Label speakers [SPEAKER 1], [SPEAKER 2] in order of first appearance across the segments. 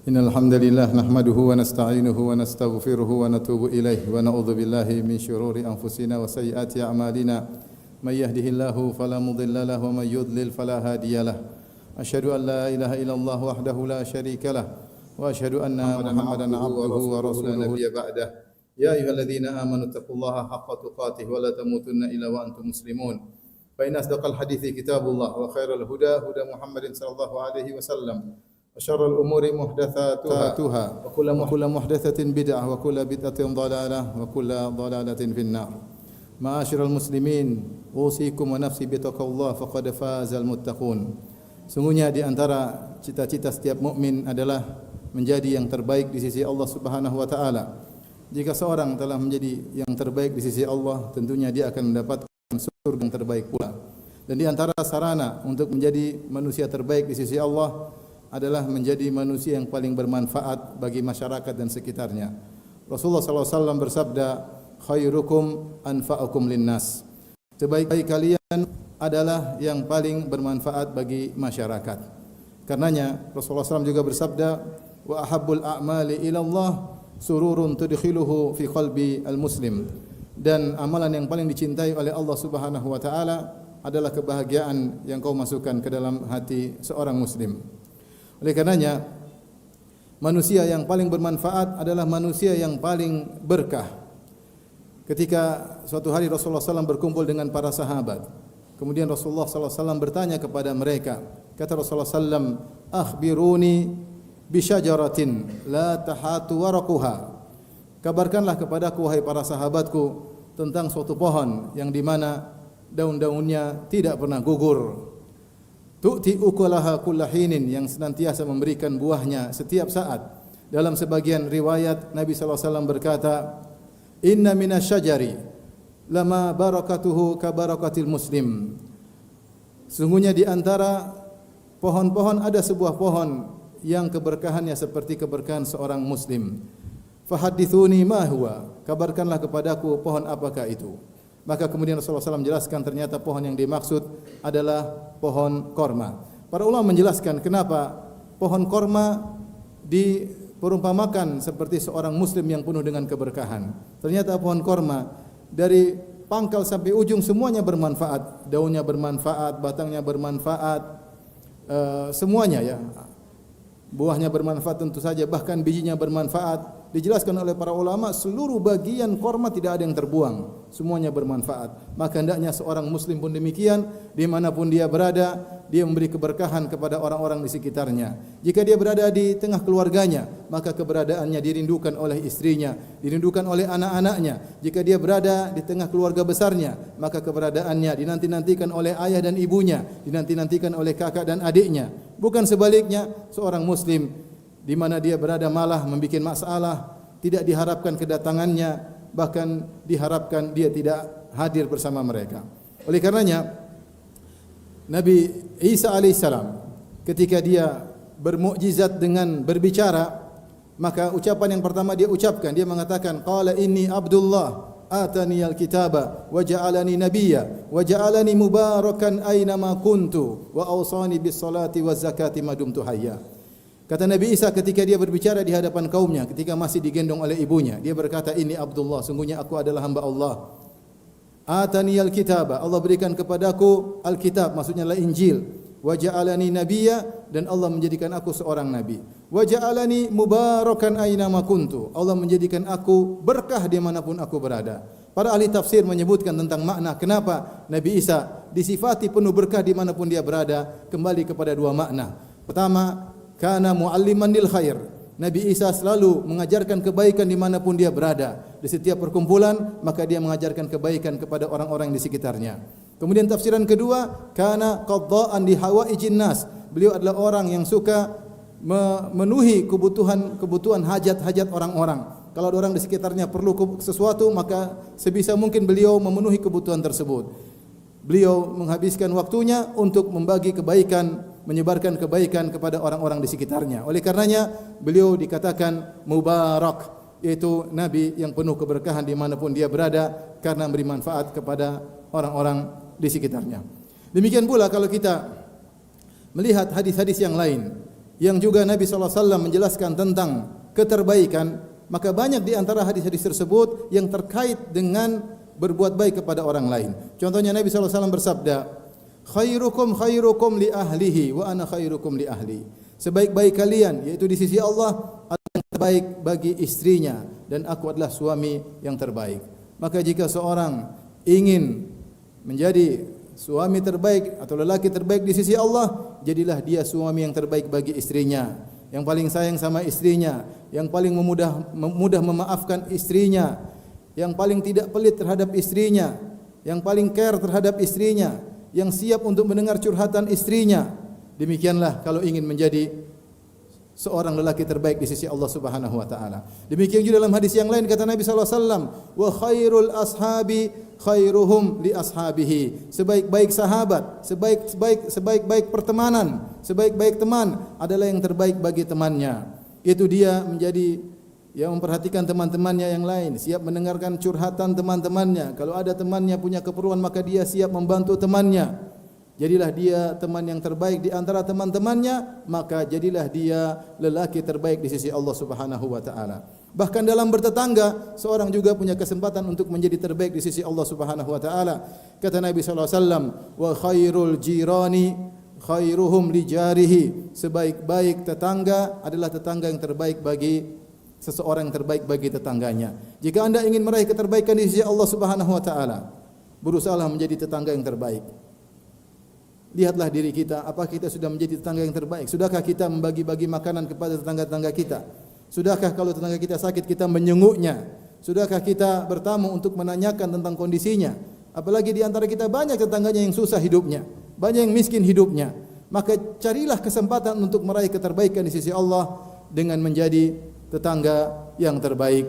[SPEAKER 1] Innal hamdalillah nahmaduhu wa nasta'inuhu wa nastaghfiruhu wa natubu ilaihi wa na'udzu billahi min shururi anfusina wa sayyiati a'malina may yahdihillahu fala mudilla lahu wa may yudlil fala hadiyalah. Asyhadu an la ilaha illallah wahdahu la syarikalah wa asyhadu anna Muhammadan abduhu wa rasuluhu nabiyya ba'dah. Ya ayyuhalladzina amanu taqullaha haqqa tuqatih wa la tamutunna illa wa antum muslimun. Fa inna asdaqal hadithi kitabullah wa khairal huda huda Muhammadin sallallahu alaihi wasallam. Syarrul umuri muhdatsatuha wa kullu muhdatsatin bid'ah wa kullu bid'atin dhalalah wa kullu dhalalatin finnar. Ma'asyiral muslimin, usikum wa nafsi bittaqwallah faqad fazal muttaqun. Sungguhnya di antara cita-cita setiap mukmin adalah menjadi yang terbaik di sisi Allah Subhanahu wa taala. Jika seorang telah menjadi yang terbaik di sisi Allah, tentunya dia akan mendapatkan surga yang terbaik pula. Dan di antara sarana untuk menjadi manusia terbaik di sisi Allah adalah menjadi manusia yang paling bermanfaat bagi masyarakat dan sekitarnya. Rasulullah SAW bersabda, khairukum anfa'ukum linnas. Sebaik-baik kalian adalah yang paling bermanfaat bagi masyarakat. Karenanya Rasulullah SAW juga bersabda, wa ahabbul a'mali ila Allah sururun tudkhiluhu fi qalbi al-muslim. Dan amalan yang paling dicintai oleh Allah Subhanahu wa taala adalah kebahagiaan yang kau masukkan ke dalam hati seorang muslim. Oleh karenanya manusia yang paling bermanfaat adalah manusia yang paling berkah. Ketika suatu hari Rasulullah SAW berkumpul dengan para sahabat, kemudian Rasulullah SAW bertanya kepada mereka, kata Rasulullah SAW, akhbiruni bisyajaratin la tahatu waraquha. Kabarkanlah kepadaku wahai para sahabatku tentang suatu pohon yang di mana daun-daunnya tidak pernah gugur. Tu'ti ukulaha kullahinin, yang senantiasa memberikan buahnya setiap saat. Dalam sebagian riwayat Nabi SAW berkata, inna minasyajari lama barakatuhu kabarakatil muslim. Sungguhnya di antara pohon-pohon ada sebuah pohon yang keberkahannya seperti keberkahan seorang muslim. Fahadithuni ma huwa, kabarkanlah kepadaku pohon apakah itu. Maka kemudian Rasulullah SAW menjelaskan ternyata pohon yang dimaksud adalah pohon korma. Para ulama menjelaskan kenapa pohon korma diperumpamakan seperti seorang muslim yang penuh dengan keberkahan. Ternyata pohon korma dari pangkal sampai ujung semuanya bermanfaat. Daunnya bermanfaat, batangnya bermanfaat, semuanya ya. Buahnya bermanfaat tentu saja, bahkan bijinya bermanfaat. Dijelaskan oleh para ulama, seluruh bagian korma tidak ada yang terbuang, semuanya bermanfaat. Maka hendaknya seorang muslim pun demikian, dimanapun dia berada, dia memberi keberkahan kepada orang-orang di sekitarnya. Jika dia berada di tengah keluarganya, maka keberadaannya dirindukan oleh istrinya, dirindukan oleh anak-anaknya. Jika dia berada di tengah keluarga besarnya, maka keberadaannya dinanti-nantikan oleh ayah dan ibunya, dinanti-nantikan oleh kakak dan adiknya. Bukan sebaliknya, seorang muslim di mana dia berada malah membuat masalah, tidak diharapkan kedatangannya, bahkan diharapkan dia tidak hadir bersama mereka. Oleh karenanya Nabi Isa alaihissalam ketika dia bermukjizat dengan berbicara, maka ucapan yang pertama dia ucapkan, dia mengatakan qala inni abdullah atani alkitaba wa ja'alani nabiyya wa ja'alani mubarakan aina ma kuntu wa awsani bis salati waz zakati ma dumtu hayya. Kata Nabi Isa ketika dia berbicara di hadapan kaumnya, ketika masih digendong oleh ibunya, dia berkata, ini Abdullah, sungguhnya aku adalah hamba Allah. Atani al-kitaba, Allah berikan kepadaku al-kitab, maksudnya adalah Injil. Wa ja'alani nabiyya, dan Allah menjadikan aku seorang nabi. Wa ja'alani mubarakan aina ma kuntu, Allah menjadikan aku berkah dimanapun aku berada. Para ahli tafsir menyebutkan tentang makna kenapa Nabi Isa disifati penuh berkah dimanapun dia berada, kembali kepada dua makna. Pertama, kana mualliman lil khair. Nabi Isa selalu mengajarkan kebaikan dimanapun dia berada. Di setiap perkumpulan, maka dia mengajarkan kebaikan kepada orang-orang di sekitarnya. Kemudian tafsiran kedua, kana qadda'an li hawaijin nas. Beliau adalah orang yang suka memenuhi kebutuhan hajat-hajat orang-orang. Kalau ada orang di sekitarnya perlu sesuatu, maka sebisa mungkin beliau memenuhi kebutuhan tersebut. Beliau menghabiskan waktunya untuk membagi kebaikan, menyebarkan kebaikan kepada orang-orang di sekitarnya. Oleh karenanya beliau dikatakan mubarak, yaitu nabi yang penuh keberkahan dimanapun dia berada karena memberi manfaat kepada orang-orang di sekitarnya. Demikian pula kalau kita melihat hadis-hadis yang lain yang juga Nabi sallallahu alaihi wasallam menjelaskan tentang keterbaikan, maka banyak di antara hadis-hadis tersebut yang terkait dengan berbuat baik kepada orang lain. Contohnya Nabi sallallahu alaihi wasallam bersabda, "Khairukum khairukum li ahlihi wa ana khairukum li ahli." Sebaik-baik kalian yaitu di sisi Allah adalah yang terbaik bagi istrinya dan aku adalah suami yang terbaik. Maka jika seorang ingin menjadi suami terbaik atau lelaki terbaik di sisi Allah, jadilah dia suami yang terbaik bagi istrinya, yang paling sayang sama istrinya, yang paling mudah memaafkan istrinya, yang paling tidak pelit terhadap istrinya, yang paling care terhadap istrinya, yang siap untuk mendengar curhatan istrinya. Demikianlah kalau ingin menjadi seorang lelaki terbaik di sisi Allah Subhanahu wa taala. Demikian juga dalam hadis yang lain kata Nabi sallallahu alaihi wasallam, "Wa khairul ashabi khairuhum li ashabihi." Sebaik-baik sahabat, sebaik-baik pertemanan, sebaik-baik teman adalah yang terbaik bagi temannya. Itu dia menjadi yang memperhatikan teman-temannya yang lain, siap mendengarkan curhatan teman-temannya. Kalau ada temannya punya keperluan, maka dia siap membantu temannya. Jadilah dia teman yang terbaik di antara teman-temannya, maka jadilah dia lelaki terbaik di sisi Allah Subhanahu wa taala. Bahkan dalam bertetangga, seorang juga punya kesempatan untuk menjadi terbaik di sisi Allah Subhanahu wa taala. Kata Nabi sallallahu alaihi wasallam, "Wa khairul jirani khairuhum li jarihi." Sebaik-baik tetangga adalah tetangga yang terbaik bagi seseorang yang terbaik bagi tetangganya. Jika Anda ingin meraih keterbaikan di sisi Allah Subhanahu wa taala, berusahalah menjadi tetangga yang terbaik. Lihatlah diri kita, apakah kita sudah menjadi tetangga yang terbaik? Sudahkah kita membagi-bagi makanan kepada tetangga-tetangga kita? Sudahkah kalau tetangga kita sakit kita menyenguknya? Sudahkah kita bertamu untuk menanyakan tentang kondisinya? Apalagi di antara kita banyak tetangganya yang susah hidupnya, banyak yang miskin hidupnya. Maka carilah kesempatan untuk meraih keterbaikan di sisi Allah dengan menjadi tetangga yang terbaik.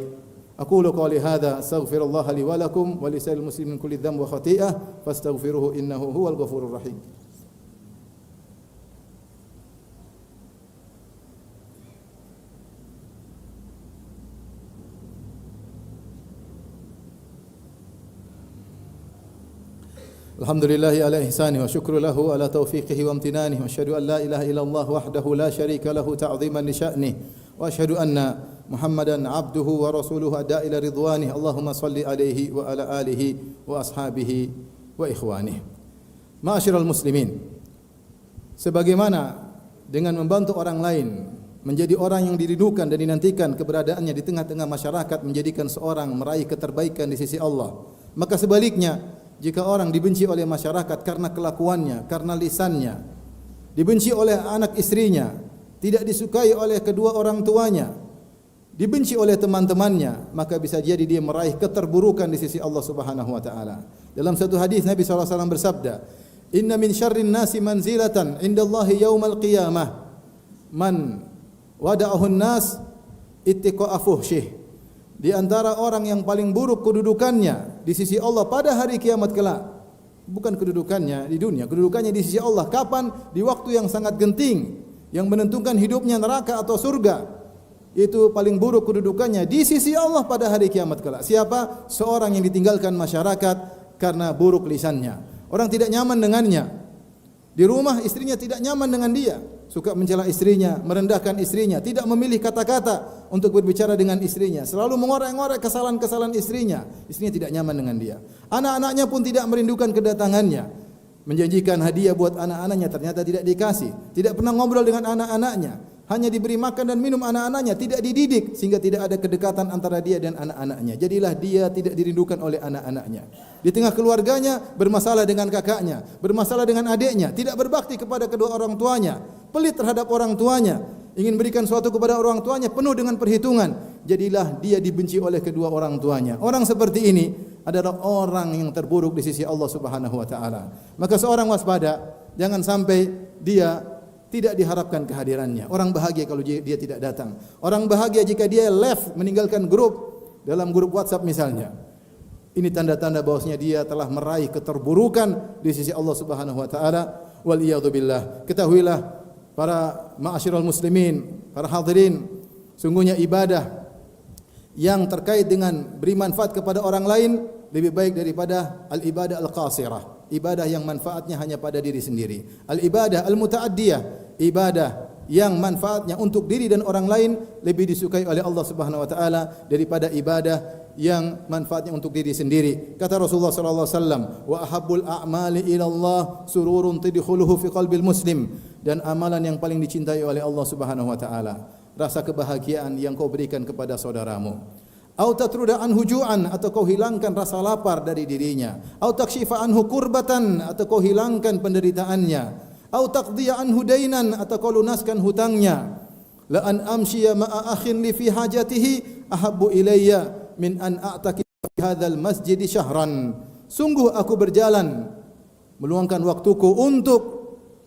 [SPEAKER 1] Aqulu qawli hadza astaghfirullah li wa lakum wa lisa'il muslimin kulli dhanbin wa khati'ah fastaghfiruhu innahu huwal ghafurur rahim. Alhamdulillahi ala ihsani wa syukru lahu ala taufiqihi wa amtinanihi wa asyhadu an la ilaha illallah wahdahu la syarika lahu ta'ziman li sya'nihi wa asyhadu anna Muhammadan abduhu wa rasuluhu adda ila ridwanihi. Allahumma salli alaihi wa ala alihi wa ashabihi wa ikhwanihi. Ma'asyiral muslimin, sebagaimana dengan membantu orang lain menjadi orang yang dirindukan dan dinantikan keberadaannya di tengah-tengah masyarakat menjadikan seorang meraih keterbaikan di sisi Allah, maka sebaliknya jika orang dibenci oleh masyarakat karena kelakuannya, karena lisannya, dibenci oleh anak istrinya, tidak disukai oleh kedua orang tuanya, dibenci oleh teman-temannya, maka bisa jadi dia meraih keterburukan di sisi Allah Subhanahu wa taala. Dalam satu hadis Nabi sallallahu alaihi wasallam bersabda, "Inna min syarrin nasi manzilatan indallahi yaumal qiyamah man wada'ahun nas ittiqa'a fuhsyih." Di antara orang yang paling buruk kedudukannya di sisi Allah pada hari kiamat kelak, bukan kedudukannya di dunia, kedudukannya di sisi Allah. Kapan? Di waktu yang sangat genting, yang menentukan hidupnya neraka atau surga. Itu paling buruk kedudukannya di sisi Allah pada hari kiamat kelak. Siapa? Seorang yang ditinggalkan masyarakat karena buruk lisannya. Orang tidak nyaman dengannya. Di rumah istrinya tidak nyaman dengan dia, suka mencela istrinya, merendahkan istrinya, tidak memilih kata-kata untuk berbicara dengan istrinya, selalu mengorek-ngorek kesalahan-kesalahan istrinya. Istrinya tidak nyaman dengan dia. Anak-anaknya pun tidak merindukan kedatangannya. Menjanjikan hadiah buat anak-anaknya ternyata tidak dikasih. Tidak pernah ngobrol dengan anak-anaknya. Hanya diberi makan dan minum anak-anaknya, tidak dididik sehingga tidak ada kedekatan antara dia dan anak-anaknya. Jadilah dia tidak dirindukan oleh anak-anaknya. Di tengah keluarganya bermasalah dengan kakaknya, bermasalah dengan adiknya, tidak berbakti kepada kedua orang tuanya, pelit terhadap orang tuanya, ingin berikan sesuatu kepada orang tuanya penuh dengan perhitungan. Jadilah dia dibenci oleh kedua orang tuanya. Orang seperti ini adalah orang yang terburuk di sisi Allah Subhanahu wa taala. Maka seorang waspada, jangan sampai dia tidak diharapkan kehadirannya. Orang bahagia kalau dia tidak datang. Orang bahagia jika dia left, meninggalkan grup, dalam grup WhatsApp misalnya. Ini tanda-tanda bahwasanya dia telah meraih keterburukan di sisi Allah Subhanahu wa taala. Wal iyadzu billah. Ketahuilah para ma'asyiral muslimin, para hadirin, sungguhnya ibadah yang terkait dengan beri manfaat kepada orang lain lebih baik daripada al-ibadah al-qasirah, ibadah yang manfaatnya hanya pada diri sendiri. Al-ibadah al-muta'addiyah, ibadah yang manfaatnya untuk diri dan orang lain lebih disukai oleh Allah Subhanahu wa taala daripada ibadah yang manfaatnya untuk diri sendiri. Kata Rasulullah sallallahu alaihi wasallam, "Wa ahabbul a'mali ila Allah sururun tidkhuluhu fi qalbil muslim." Dan amalan yang paling dicintai oleh Allah Subhanahu wa taala, rasa kebahagiaan yang kau berikan kepada saudaramu. Au tatruda anhu ju'an, atau kau hilangkan rasa lapar dari dirinya. Au takshifa anhu kurbatan, atau kau hilangkan penderitaannya. Au taqdiya anhu dainan, atau kau lunaskan hutangnya. La an amshiya ma'a akhin li fi hajatihi ahabbu ilayya min an a'takifa fi hadzal masjid syahran. Sungguh aku berjalan meluangkan waktuku untuk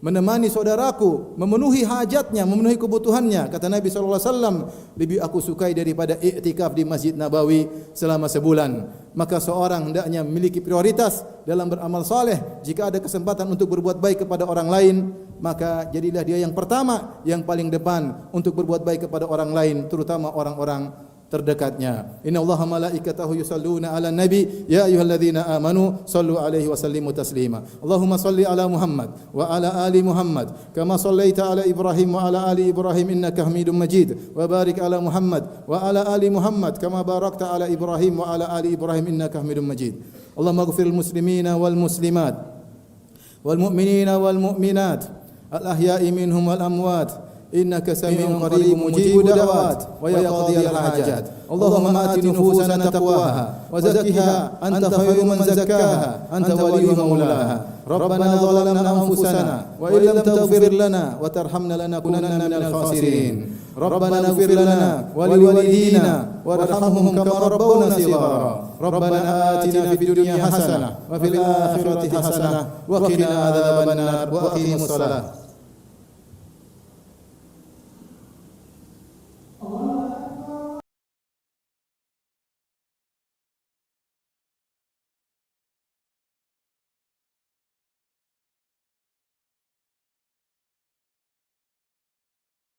[SPEAKER 1] menemani saudaraku, memenuhi hajatnya, memenuhi kebutuhannya. Kata Nabi SAW, lebih aku sukai daripada iktikaf di Masjid Nabawi selama sebulan. Maka seorang hendaknya memiliki prioritas dalam beramal saleh. Jika ada kesempatan untuk berbuat baik kepada orang lain, maka jadilah dia yang pertama, yang paling depan untuk berbuat baik kepada orang lain, terutama orang-orang terdekatnya. Inna Allaha malaikatahu yusalluna ala nabi ya ayyuhalladzina amanu sallu alaihi wa sallimu taslima. Allahumma salli ala Muhammad wa ala ali Muhammad kama sallaita ala Ibrahim wa ala ali Ibrahim innaka Hamidum Majid wa barik ala Muhammad wa ala ali Muhammad kama barakta ala Ibrahim wa ala ali Ibrahim innaka Hamidum Majid. Allahumma ighfiril muslimina wal muslimat wal mu'minina wal mu'minat al ahya'i minhum wal amwat innaka sami'un qaribun mujibud da'awat wa ya qadiyal hajat. Allahumma ati nufusana taqwaha wa zakkiha anta khairu man zakkaha anta waliyuha maulaha. Rabbana zalamna anfusana wa illam taghfir lana wa tarhamna lanakunanna minal khasirin. Rabbana ighfir lana wa liwalidina warhamhum kama rabbawna shighara. Rabbana atina fid dunya hasanah wa fil akhirati hasanah wa qina adzabannar wa aqimus salah.